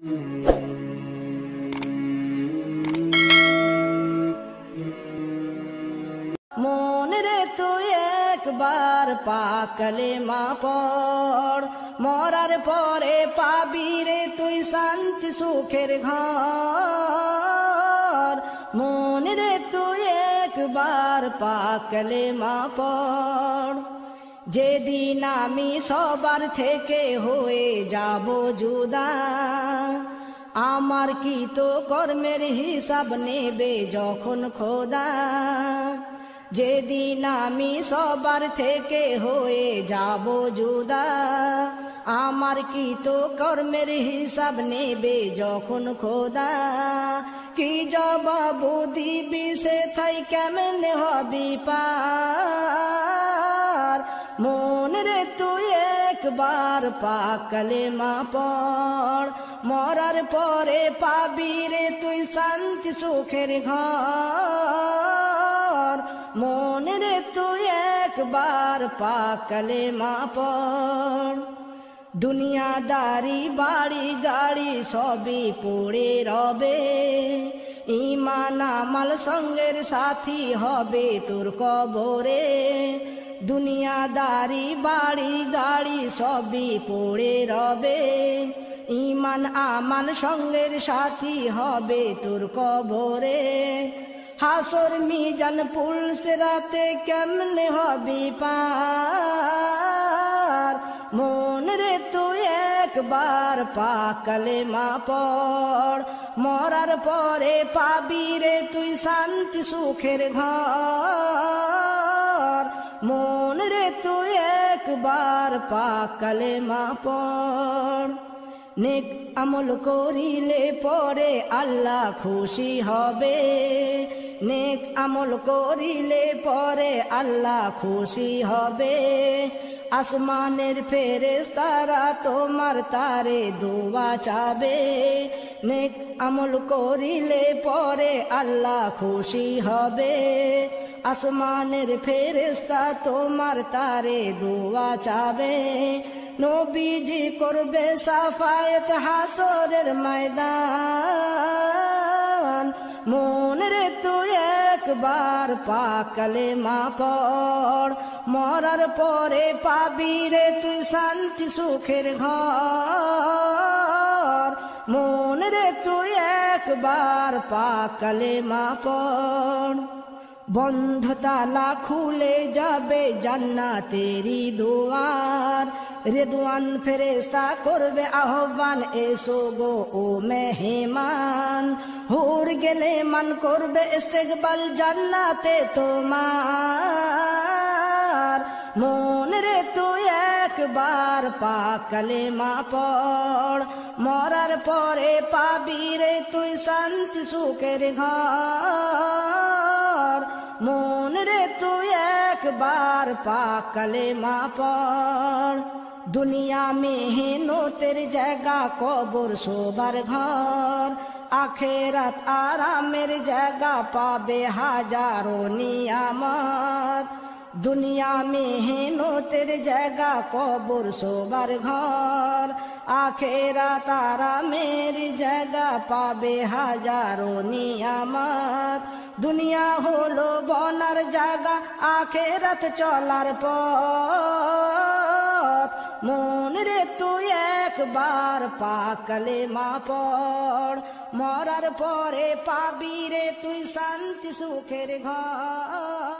মন রে তুই একবার পাক কালেমা পড়, মরার পরে পাবি রে তুই শান্তি সুখের ঘর। মন রে তুই একবার পাক কালেমা পড়, যেদিন আমি সবার থেকে হয়ে যাব জুদা, আমার কি তো কর্মের হিসাব নেবে যখন খোদা। যেদিন আমি সবার থেকে হয়ে যাব জুদা, আমার কি তো কর্মের হিসাব নেবে যখন খোদা। কি জবাব দিবি সে থাই কেমনে হবি পার। মন রে তুই একবার পাক কালেমা পড়, মরার পরে পাবি রে তুই শান্তি সুখের ঘর। মন রে তুই একবার পাক কালেমা পড়, দুনিয়াদারি বাড়ি গাড়ি সবই পড়ে রবে, ঈমান আমাল সঙ্গের সাথী হবে তোর কবরে। দুনিয়াদারি বাড়ি গাড়ি সবই পড়ে রবে, ঈমান আমাল সঙ্গের সাথী হবে তোর কবরে। হাসর মিজান পুলস রাতে কেমনে হবি পার। মন রে তুই একবার পাক কালেমা পড়, মরার পরে পাবি রে তুই শান্তি সুখের ঘর। মন রে তুই একবার পাক কালেমা পড়, নেক আমল করিলে পরে আল্লাহ খুশি হবে। নেক আমল করিলে পরে আল্লাহ খুশি হবে। আসমানের ফেরেশতারা তোমার তারে দোয়া চাবে। নেক আমল করিলে পরে আল্লাহ খুশি হবে। আসমানের ফেরেশতা তোমার তারে দোয়া চাবে। নবীজি করবে সাফায়েত হাসরের ময়দান। মন রে তুই একবার পাক কালেমা পড়, মরার পরে পাবি রে তুই শান্তি সুখের ঘর। মন রে তুই একবার পাক কালেমা পড়, বন্ধ তালা খুলে যাবে জান্নাতেরি দুয়ার। রেদওয়ান ফেরেশতা করবে আহ্বান, এসো গো ও মেহমান। হুর গেলে মান করবে ইস্তেকবাল জান্নাতে তোমার। মন রে তুই একবার পাক কালেমা পড়, মরার পরে পাবি রে তুই শান্তি সুখের ঘর। মন রে তুই একবার পাক কালেমা পড়, দুনিয়া মেহনতের জায়গা কবর শোবার ঘর। আখেরাত আরামের জায়গা পাবে হাজারো নিয়ামত। দুনিয়া মেহনতের জায়গা কবর শোবার ঘর। আখেরাত আরামের জায়গা পাবে হাজারো নিয়ামত। দুনিয়া হলো বনার জায়গা, আখেরাত চলার পথ। মন রে তুই একবার পাক কালেমা পড়, মরার পরে পাবি রে তুই শান্তি সুখের ঘর।